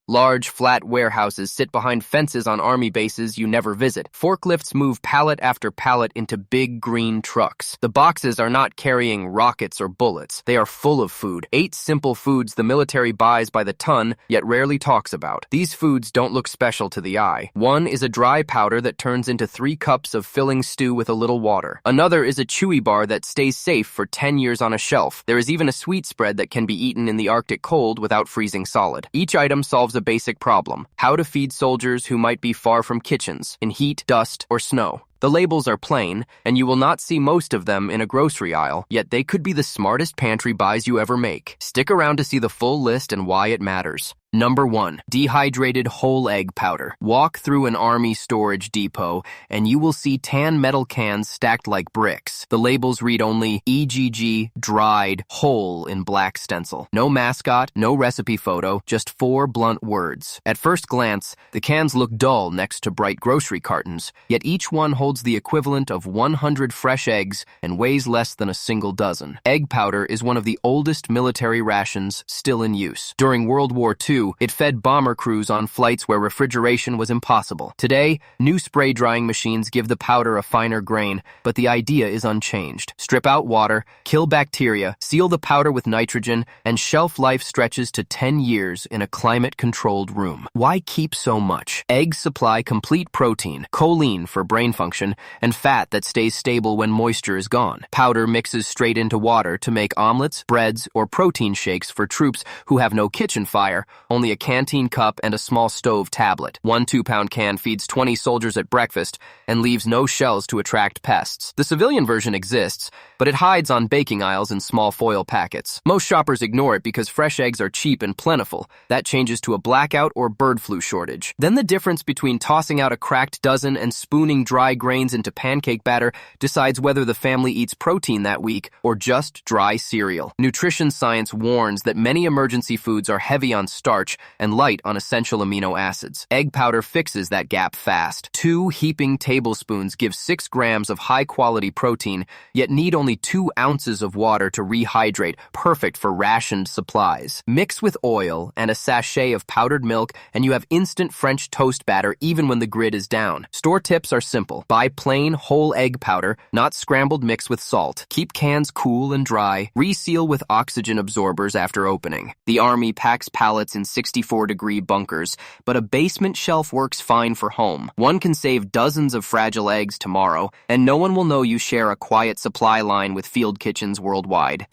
Large, flat warehouses sit behind fences on army bases you never visit. Forklifts move pallet after pallet into big green trucks. The boxes are not carrying rockets or bullets. They are full of food. 8 simple foods the military buys by the ton, yet rarely talks about. These foods don't look special to the eye. One is a dry powder that turns into 3 cups of filling stew with a little water. Another is a chewy bar that stays safe for 10 years on a shelf. There is even a sweet spread that can be eaten in the Arctic cold without freezing solid. Each item solves a basic problem: how to feed soldiers who might be far from kitchens, in heat, dust, or snow. The labels are plain, and you will not see most of them in a grocery aisle, yet they could be the smartest pantry buys you ever make. Stick around to see the full list and why it matters. Number 1. Dehydrated whole egg powder. Walk through an army storage depot, and you will see tan metal cans stacked like bricks. The labels read only EGG dried whole in black stencil. No mascot, no recipe photo, just 4 blunt words. At first glance, the cans look dull next to bright grocery cartons, yet each one holds the equivalent of 100 fresh eggs and weighs less than a single dozen. Egg powder is one of the oldest military rations still in use. During World War II, it fed bomber crews on flights where refrigeration was impossible. Today, new spray drying machines give the powder a finer grain, but the idea is unchanged. Strip out water, kill bacteria, seal the powder with nitrogen, and shelf life stretches to 10 years in a climate-controlled room. Why keep so much? Eggs supply complete protein, choline for brain function, and fat that stays stable when moisture is gone. Powder mixes straight into water to make omelets, breads, or protein shakes for troops who have no kitchen fire, only a canteen cup and a small stove tablet. 1 2-pound can feeds 20 soldiers at breakfast and leaves no shells to attract pests. The civilian version exists, but it hides on baking aisles in small foil packets. Most shoppers ignore it because fresh eggs are cheap and plentiful. That changes to a blackout or bird flu shortage. Then the difference between tossing out a cracked dozen and spooning dry grains into pancake batter decides whether the family eats protein that week or just dry cereal. Nutrition science warns that many emergency foods are heavy on starch and light on essential amino acids. Egg powder fixes that gap fast. 2 heaping tablespoons give 6 grams of high-quality protein, yet need only 2 ounces of water to rehydrate, perfect for rationed supplies. Mix with oil and a sachet of powdered milk, and you have instant French toast batter even when the grid is down. Store tips are simple. Buy plain whole egg powder, not scrambled mixed with salt. Keep cans cool and dry. Reseal with oxygen absorbers after opening. The Army packs pallets in 64-degree bunkers, but a basement shelf works fine for home. One can save dozens of fragile eggs tomorrow, and no one will know you share a quiet supply line with field kitchens worldwide.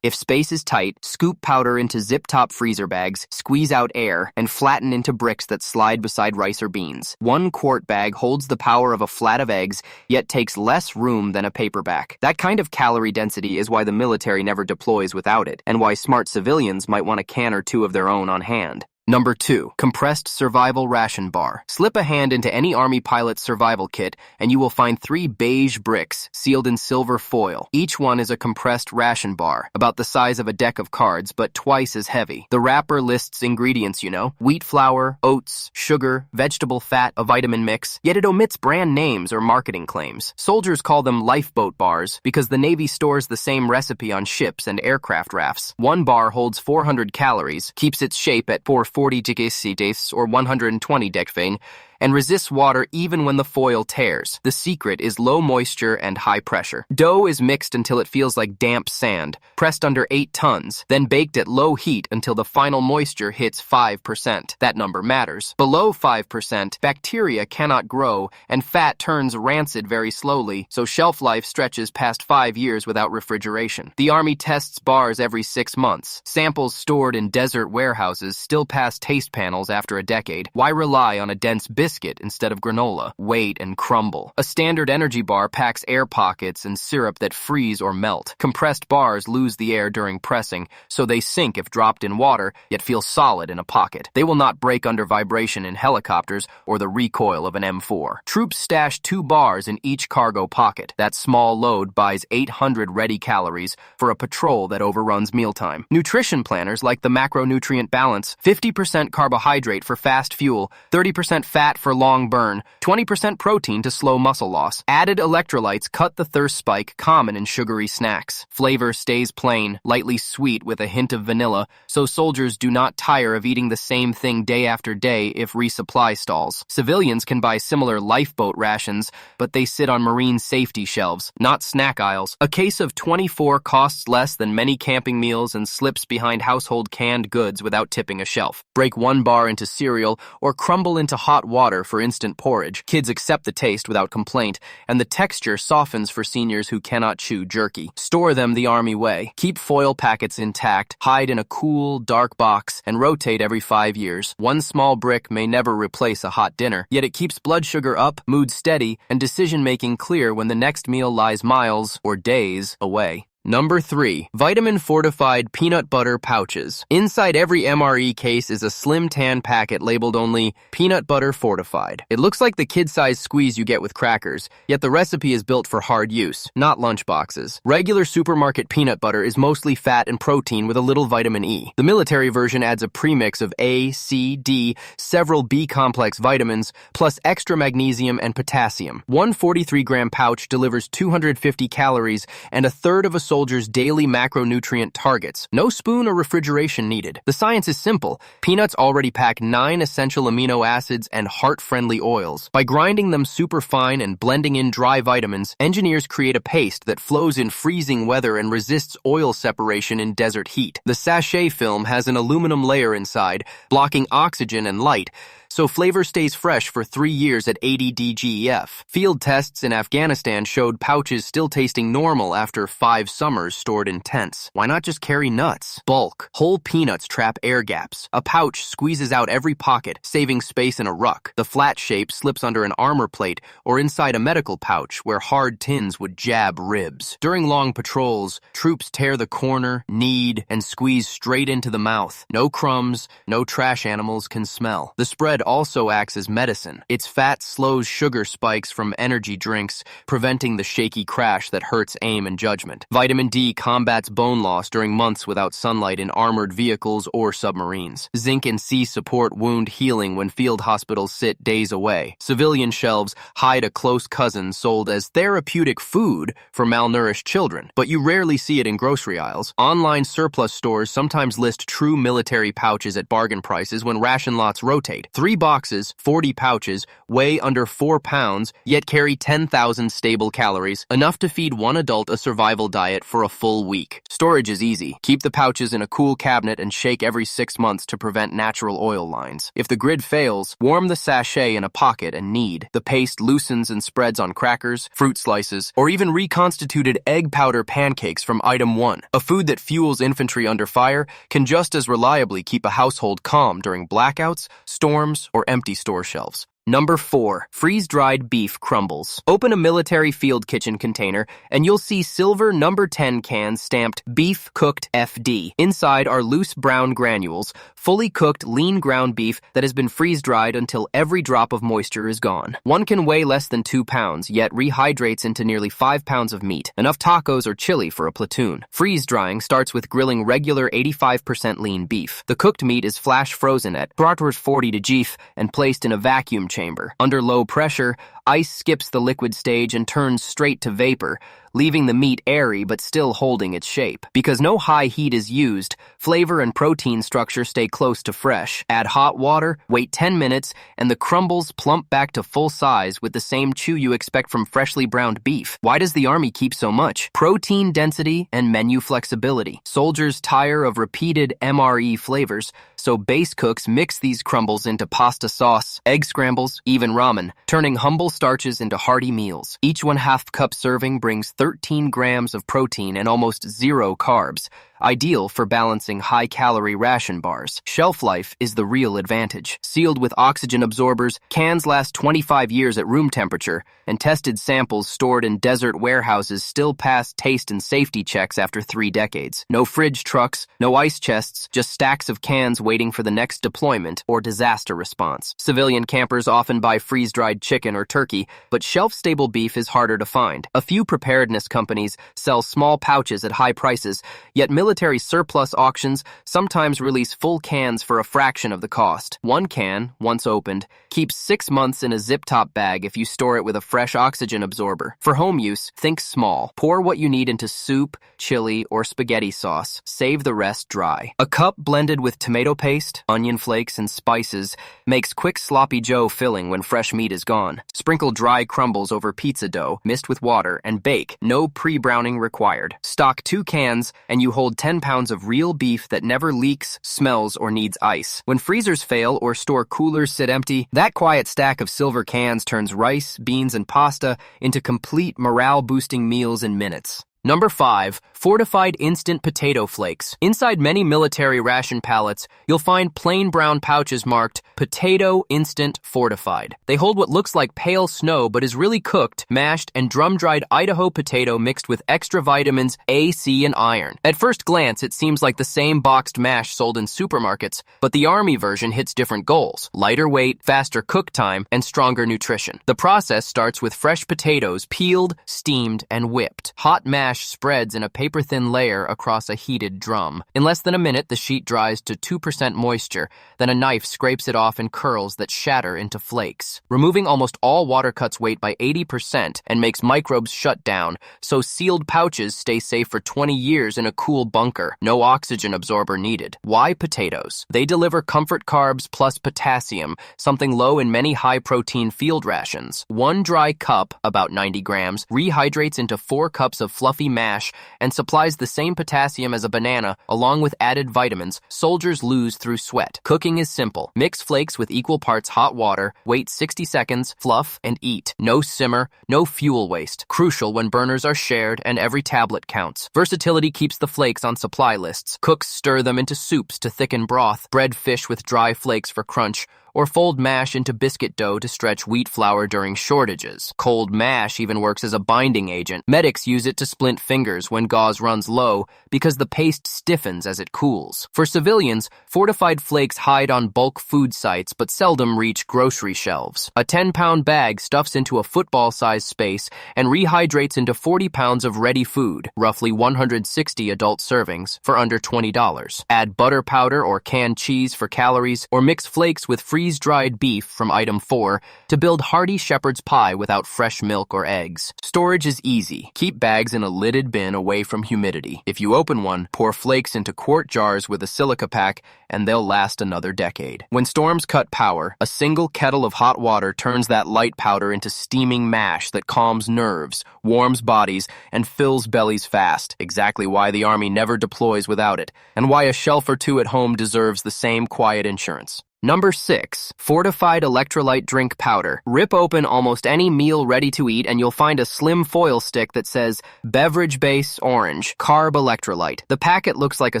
If space is tight, scoop powder into zip-top freezer bags, squeeze out air, and flatten into bricks that slide beside rice or beans. 1 quart bag holds the power of a flat of eggs, yet takes less room than a paperback. That kind of calorie density is why the military never deploys without it, and why smart civilians might want a can or 2 of their own on hand. Number 2. Compressed Survival Ration Bar. Slip a hand into any Army pilot's survival kit, and you will find 3 beige bricks sealed in silver foil. Each one is a compressed ration bar, about the size of a deck of cards, but twice as heavy. The wrapper lists ingredients, wheat flour, oats, sugar, vegetable fat, a vitamin mix, yet it omits brand names or marketing claims. Soldiers call them lifeboat bars because the Navy stores the same recipe on ships and aircraft rafts. 1 bar holds 400 calories, keeps its shape at 440 degrees or 120 Kelvin, and resists water even when the foil tears. The secret is low moisture and high pressure. Dough is mixed until it feels like damp sand, pressed under 8 tons, then baked at low heat until the final moisture hits 5%. That number matters. Below 5%, bacteria cannot grow, and fat turns rancid very slowly, so shelf life stretches past 5 years without refrigeration. The Army tests bars every 6 months. Samples stored in desert warehouses still pass taste panels after a decade. Why rely on a dense biscuit instead of granola? Wait and crumble. A standard energy bar packs air pockets and syrup that freeze or melt. Compressed bars lose the air during pressing, so they sink if dropped in water, yet feel solid in a pocket. They will not break under vibration in helicopters or the recoil of an M4. Troops stash 2 bars in each cargo pocket. That small load buys 800 ready calories for a patrol that overruns mealtime. Nutrition planners like the macronutrient balance: 50% carbohydrate for fast fuel, 30% fat for long burn, 20% protein to slow muscle loss. Added electrolytes cut the thirst spike common in sugary snacks. Flavor stays plain, lightly sweet with a hint of vanilla, so soldiers do not tire of eating the same thing day after day if resupply stalls. Civilians can buy similar lifeboat rations, but they sit on marine safety shelves, not snack aisles. A case of 24 costs less than many camping meals and slips behind household canned goods without tipping a shelf. Break one bar into cereal or crumble into hot water for instant porridge. Kids accept the taste without complaint, and the texture softens for seniors who cannot chew jerky. Store them the Army way. Keep foil packets intact, hide in a cool, dark box, and rotate every 5 years. One small brick may never replace a hot dinner, yet it keeps blood sugar up, mood steady, and decision-making clear when the next meal lies miles or days away. Number 3. Vitamin-Fortified Peanut Butter Pouches. Inside every MRE case is a slim tan packet labeled only Peanut Butter Fortified. It looks like the kid-sized squeeze you get with crackers, yet the recipe is built for hard use, not lunch boxes. Regular supermarket peanut butter is mostly fat and protein with a little vitamin E. The military version adds a premix of A, C, D, several B-complex vitamins, plus extra magnesium and potassium. One 43-gram pouch delivers 250 calories and a third of a soldier's daily macronutrient targets. No spoon or refrigeration needed. The science is simple. Peanuts already pack 9 essential amino acids and heart-friendly oils. By grinding them super fine and blending in dry vitamins, engineers create a paste that flows in freezing weather and resists oil separation in desert heat. The sachet film has an aluminum layer inside, blocking oxygen and light, so flavor stays fresh for 3 years at 80 DGEF. Field tests in Afghanistan showed pouches still tasting normal after 5 summers stored in tents. Why not just carry nuts? Bulk. Whole peanuts trap air gaps. A pouch squeezes out every pocket, saving space in a ruck. The flat shape slips under an armor plate or inside a medical pouch where hard tins would jab ribs. During long patrols, troops tear the corner, knead, and squeeze straight into the mouth. No crumbs, no trash animals can smell. The spread also acts as medicine. Its fat slows sugar spikes from energy drinks, preventing the shaky crash that hurts aim and judgment. Vitamin D combats bone loss during months without sunlight in armored vehicles or submarines. Zinc and C support wound healing when field hospitals sit days away. Civilian shelves hide a close cousin sold as therapeutic food for malnourished children, but you rarely see it in grocery aisles. Online surplus stores sometimes list true military pouches at bargain prices when ration lots rotate. 3 boxes, 40 pouches, weigh under 4 pounds, yet carry 10,000 stable calories, enough to feed one adult a survival diet for a full week. Storage is easy. Keep the pouches in a cool cabinet and shake every 6 months to prevent natural oil lines. If the grid fails, warm the sachet in a pocket and knead. The paste loosens and spreads on crackers, fruit slices, or even reconstituted egg powder pancakes from item 1. A food that fuels infantry under fire can just as reliably keep a household calm during blackouts, storms, or empty store shelves. Number 4. Freeze-dried beef crumbles. Open a military field kitchen container and you'll see silver number 10 cans stamped Beef Cooked FD. Inside are loose brown granules, fully cooked lean ground beef that has been freeze-dried until every drop of moisture is gone. One can weigh less than 2 pounds, yet rehydrates into nearly 5 pounds of meat, enough tacos or chili for a platoon. Freeze-drying starts with grilling regular 85% lean beef. The cooked meat is flash frozen at 40 degrees and placed in a vacuum chamber. Under low pressure, ice skips the liquid stage and turns straight to vapor, leaving the meat airy but still holding its shape. Because no high heat is used, flavor and protein structure stay close to fresh. Add hot water, wait 10 minutes, and the crumbles plump back to full size with the same chew you expect from freshly browned beef. Why does the Army keep so much? Protein density and menu flexibility. Soldiers tire of repeated MRE flavors, so base cooks mix these crumbles into pasta sauce, egg scrambles, even ramen, turning humble starches into hearty meals. Each 1/2 cup serving brings 13 grams of protein and almost 0 carbs, ideal for balancing high-calorie ration bars. Shelf life is the real advantage. Sealed with oxygen absorbers, cans last 25 years at room temperature, and tested samples stored in desert warehouses still pass taste and safety checks after 3 decades. No fridge trucks, no ice chests, just stacks of cans waiting for the next deployment or disaster response. Civilian campers often buy freeze-dried chicken or turkey, but shelf-stable beef is harder to find. A few preparedness companies sell small pouches at high prices, yet military military surplus auctions sometimes release full cans for a fraction of the cost. One can, once opened, keeps 6 months in a zip-top bag if you store it with a fresh oxygen absorber. For home use, think small. Pour what you need into soup, chili, or spaghetti sauce. Save the rest dry. A cup blended with tomato paste, onion flakes, and spices makes quick sloppy joe filling when fresh meat is gone. Sprinkle dry crumbles over pizza dough, mist with water, and bake. No pre-browning required. Stock 2 cans, and you hold 10 pounds of real beef that never leaks, smells, or needs ice. When freezers fail or store coolers sit empty, that quiet stack of silver cans turns rice, beans, and pasta into complete morale-boosting meals in minutes. Number 5. Fortified Instant Potato Flakes. Inside many military ration pallets, you'll find plain brown pouches marked Potato Instant Fortified. They hold what looks like pale snow but is really cooked, mashed, and drum-dried Idaho potato mixed with extra vitamins A, C, and iron. At first glance, it seems like the same boxed mash sold in supermarkets, but the Army version hits different goals: lighter weight, faster cook time, and stronger nutrition. The process starts with fresh potatoes peeled, steamed, and whipped. Hot mash spreads in a paper-thin layer across a heated drum. In less than a minute, the sheet dries to 2% moisture. Then a knife scrapes it off in curls that shatter into flakes. Removing almost all water cuts weight by 80% and makes microbes shut down, so sealed pouches stay safe for 20 years in a cool bunker. No oxygen absorber needed. Why potatoes? They deliver comfort carbs plus potassium, something low in many high-protein field rations. One dry cup, about 90 grams, rehydrates into 4 cups of fluffy mash and supplies the same potassium as a banana, along with added vitamins soldiers lose through sweat. Cooking is simple. Mix flakes with equal parts hot water, wait 60 seconds, fluff, and eat. No simmer, no fuel waste. Crucial when burners are shared and every tablet counts. Versatility keeps the flakes on supply lists. Cooks stir them into soups to thicken broth, bread fish with dry flakes for crunch, or fold mash into biscuit dough to stretch wheat flour during shortages. Cold mash even works as a binding agent. Medics use it to splint fingers when gauze runs low because the paste stiffens as it cools. For civilians, fortified flakes hide on bulk food sites but seldom reach grocery shelves. A 10-pound bag stuffs into a football-sized space and rehydrates into 40 pounds of ready food, roughly 160 adult servings, for under $20. Add butter powder or canned cheese for calories, or mix flakes with freeze-dried beef from item 4 to build hearty shepherd's pie without fresh milk or eggs. Storage is easy. Keep bags in a lidded bin away from humidity. If you open one, pour flakes into quart jars with a silica pack and they'll last another decade. When storms cut power, a single kettle of hot water turns that light powder into steaming mash that calms nerves, warms bodies, and fills bellies fast. Exactly why the Army never deploys without it, and why a shelf or two at home deserves the same quiet insurance. Number 6. Fortified Electrolyte Drink Powder. Rip open almost any meal ready to eat and you'll find a slim foil stick that says Beverage Base Orange, Carb Electrolyte. The packet looks like a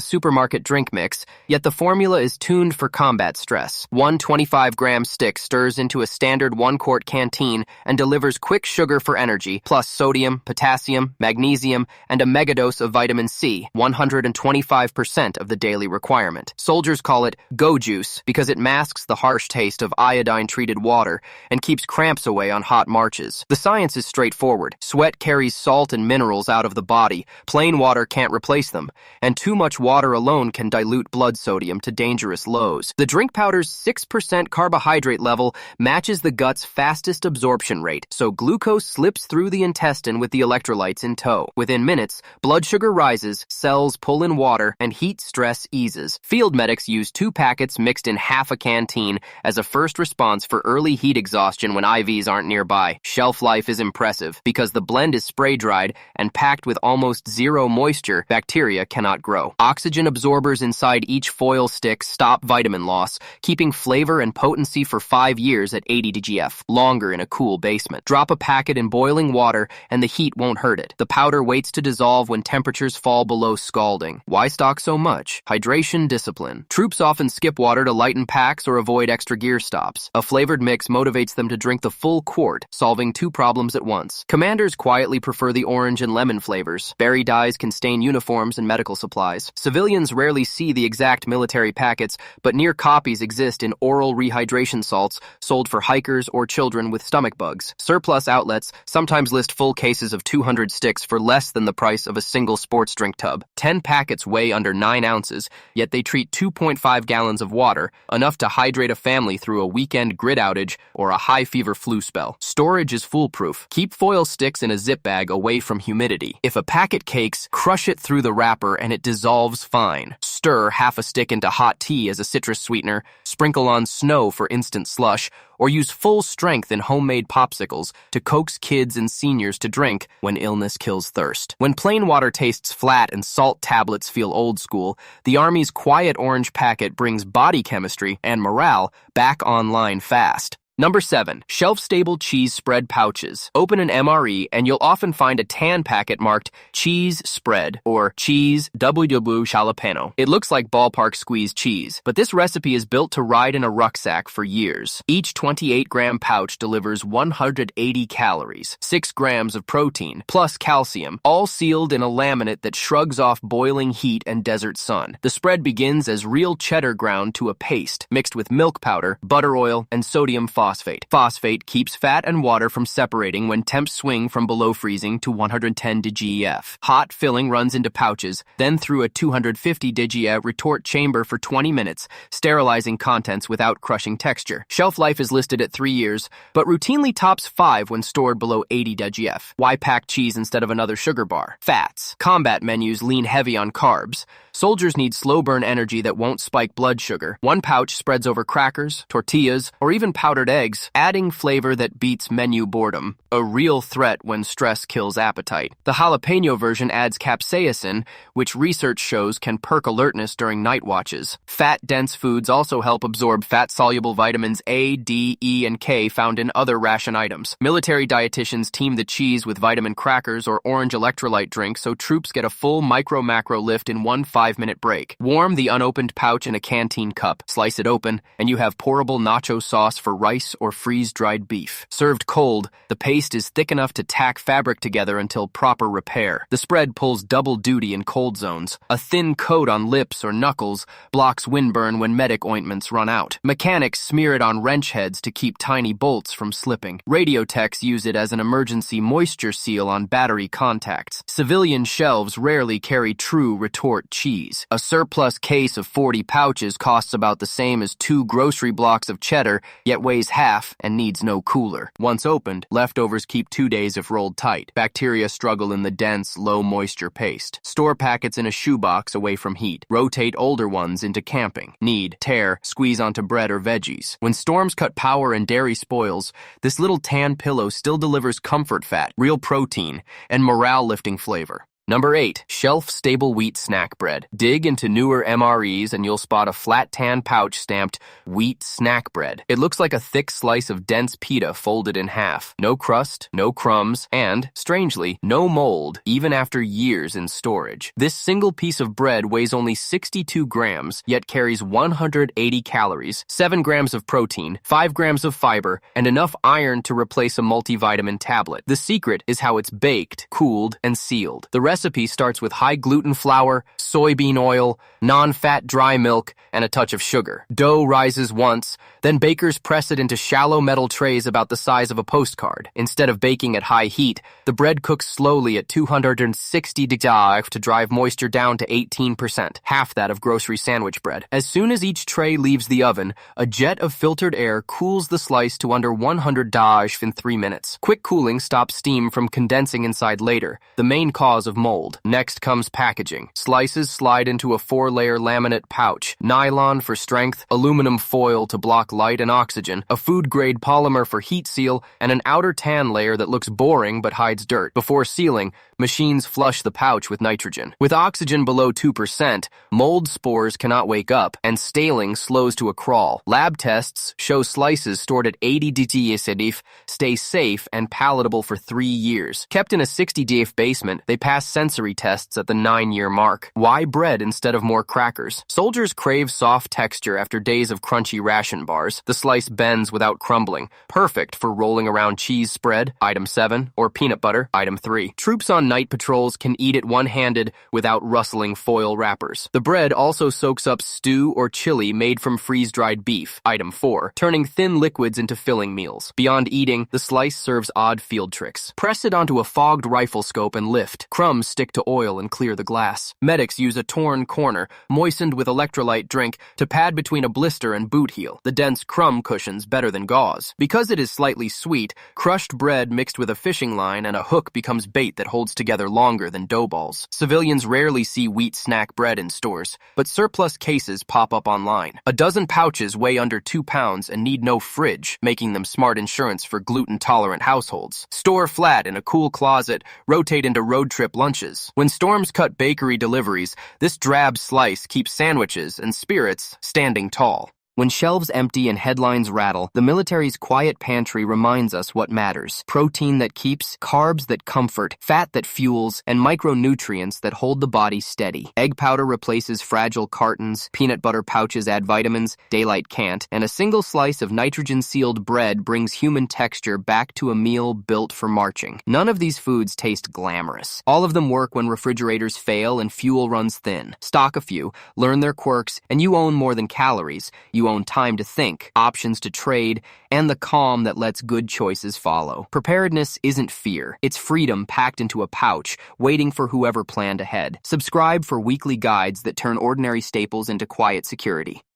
supermarket drink mix, yet the formula is tuned for combat stress. One 25-gram stick stirs into a standard 1-quart canteen and delivers quick sugar for energy, plus sodium, potassium, magnesium, and a megadose of vitamin C, 125% of the daily requirement. Soldiers call it Go Juice because it masks the harsh taste of iodine-treated water and keeps cramps away on hot marches. The science is straightforward. Sweat carries salt and minerals out of the body. Plain water can't replace them, and too much water alone can dilute blood sodium to dangerous lows. The drink powder's 6% carbohydrate level matches the gut's fastest absorption rate, so glucose slips through the intestine with the electrolytes in tow. Within minutes, blood sugar rises, cells pull in water, and heat stress eases. Field medics use 2 packets mixed in half a canteen as a first response for early heat exhaustion when IVs aren't nearby. Shelf life is impressive because the blend is spray-dried and packed with almost zero moisture. Bacteria cannot grow. Oxygen absorbers inside each foil stick stop vitamin loss, keeping flavor and potency for 5 years at 80 DGF, longer in a cool basement. Drop a packet in boiling water and the heat won't hurt it. The powder waits to dissolve when temperatures fall below scalding. Why stock so much? Hydration discipline. Troops often skip water to lighten packs relax or avoid extra gear stops. A flavored mix motivates them to drink the full quart, solving two problems at once. Commanders quietly prefer the orange and lemon flavors. Berry dyes can stain uniforms and medical supplies. Civilians rarely see the exact military packets, but near copies exist in oral rehydration salts sold for hikers or children with stomach bugs. Surplus outlets sometimes list full cases of 200 sticks for less than the price of a single sports drink tub. 10 packets weigh under 9 ounces, yet they treat 2.5 gallons of water, enough to hydrate a family through a weekend grid outage or a high fever flu spell. Storage is foolproof. Keep foil sticks in a zip bag away from humidity. If a packet cakes, crush it through the wrapper and it dissolves fine. Stir half a stick into hot tea as a citrus sweetener, sprinkle on snow for instant slush, or use full strength in homemade popsicles to coax kids and seniors to drink when illness kills thirst. When plain water tastes flat and salt tablets feel old school, the Army's Quiet Orange packet brings body chemistry and morale back online fast. Number 7. Shelf-stable cheese spread pouches. Open an MRE and you'll often find a tan packet marked cheese spread or cheese WW jalapeno. It looks like ballpark squeezed cheese, but this recipe is built to ride in a rucksack for years. Each 28-gram pouch delivers 180 calories, 6 grams of protein, plus calcium, all sealed in a laminate that shrugs off boiling heat and desert sun. The spread begins as real cheddar ground to a paste, mixed with milk powder, butter oil, and sodium phosphate. Phosphate keeps fat and water from separating when temps swing from below freezing to 110 DGF. Hot filling runs into pouches, then through a 250 DGF retort chamber for 20 minutes, sterilizing contents without crushing texture. Shelf life is listed at 3 years, but routinely tops 5 when stored below 80 DGF. Why pack cheese instead of another sugar bar? Fats. Combat menus lean heavy on carbs. Soldiers need slow-burn energy that won't spike blood sugar. One pouch spreads over crackers, tortillas, or even powdered eggs, adding flavor that beats menu boredom. A real threat when stress kills appetite. The jalapeno version adds capsaicin, which research shows can perk alertness during night watches. Fat-dense foods also help absorb fat-soluble vitamins A, D, E, and K found in other ration items. Military dietitians team the cheese with vitamin crackers or orange electrolyte drinks so troops get a full micro-macro lift in one 5-minute break. Warm the unopened pouch in a canteen cup, slice it open, and you have pourable nacho sauce for rice or freeze-dried beef. Served cold, the paste is thick enough to tack fabric together until proper repair. The spread pulls double duty in cold zones. A thin coat on lips or knuckles blocks windburn when medic ointments run out. Mechanics smear it on wrench heads to keep tiny bolts from slipping. Radio techs use it as an emergency moisture seal on battery contacts. Civilian shelves rarely carry true retort cheese. A surplus case of 40 pouches costs about the same as 2 grocery blocks of cheddar, yet weighs half and needs no cooler. Once opened, leftovers keep 2 days if rolled tight. Bacteria struggle in the dense, low-moisture paste. Store packets in a shoebox away from heat. Rotate older ones into camping. Knead, tear, squeeze onto bread or veggies. When storms cut power and dairy spoils, this little tan pillow still delivers comfort fat, real protein, and morale-lifting flavor. Number 8. Shelf-stable wheat snack bread. Dig into newer MREs and you'll spot a flat tan pouch stamped wheat snack bread. It looks like a thick slice of dense pita folded in half. No crust, no crumbs, and, strangely, no mold, even after years in storage. This single piece of bread weighs only 62 grams, yet carries 180 calories, 7 grams of protein, 5 grams of fiber, and enough iron to replace a multivitamin tablet. The secret is how it's baked, cooled, and sealed. The recipe starts with high gluten flour, soybean oil, non-fat dry milk, and a touch of sugar. Dough rises once, then bakers press it into shallow metal trays about the size of a postcard. Instead of baking at high heat, the bread cooks slowly at 260 degrees to drive moisture down to 18%, half that of grocery sandwich bread. As soon as each tray leaves the oven, a jet of filtered air cools the slice to under 100 degrees in 3 minutes. Quick cooling stops steam from condensing inside later, the main cause of mold. Next comes packaging. Slices slide into a 4-layer laminate pouch, nylon for strength, aluminum foil to block light and oxygen, a food-grade polymer for heat seal, and an outer tan layer that looks boring but hides dirt. Before sealing, machines flush the pouch with nitrogen. With oxygen below 2%, mold spores cannot wake up, and staling slows to a crawl. Lab tests show slices stored at 80 degrees stay safe and palatable for 3 years. Kept in a 60 degrees basement, they pass sensory tests at the 9-year mark. Why bread instead of more crackers? Soldiers crave soft texture after days of crunchy ration bars. The slice bends without crumbling, perfect for rolling around cheese spread, item 7, or peanut butter, item 3. Troops on night patrols can eat it one-handed without rustling foil wrappers. The bread also soaks up stew or chili made from freeze-dried beef, item 4, turning thin liquids into filling meals. Beyond eating, the slice serves odd field tricks. Press it onto a fogged rifle scope and lift. Crumbs stick to oil and clear the glass. Medics use a torn corner, moistened with electrolyte drink, to pad between a blister and boot heel. The dense crumb cushions better than gauze. Because it is slightly sweet, crushed bread mixed with a fishing line and a hook becomes bait that holds together longer than dough balls. Civilians rarely see wheat snack bread in stores, but surplus cases pop up online. A dozen pouches weigh under 2 pounds and need no fridge, making them smart insurance for gluten-tolerant households. Store flat in a cool closet, rotate into road trip lunches. When storms cut bakery deliveries, this drab slice keeps sandwiches and spirits standing tall. When shelves empty and headlines rattle, the military's quiet pantry reminds us what matters. Protein that keeps, carbs that comfort, fat that fuels, and micronutrients that hold the body steady. Egg powder replaces fragile cartons, peanut butter pouches add vitamins, daylight can't, and a single slice of nitrogen-sealed bread brings human texture back to a meal built for marching. None of these foods taste glamorous. All of them work when refrigerators fail and fuel runs thin. Stock a few, learn their quirks, and you own more than calories. You own time to think, options to trade, and the calm that lets good choices follow. Preparedness isn't fear. It's freedom packed into a pouch, waiting for whoever planned ahead. Subscribe for weekly guides that turn ordinary staples into quiet security.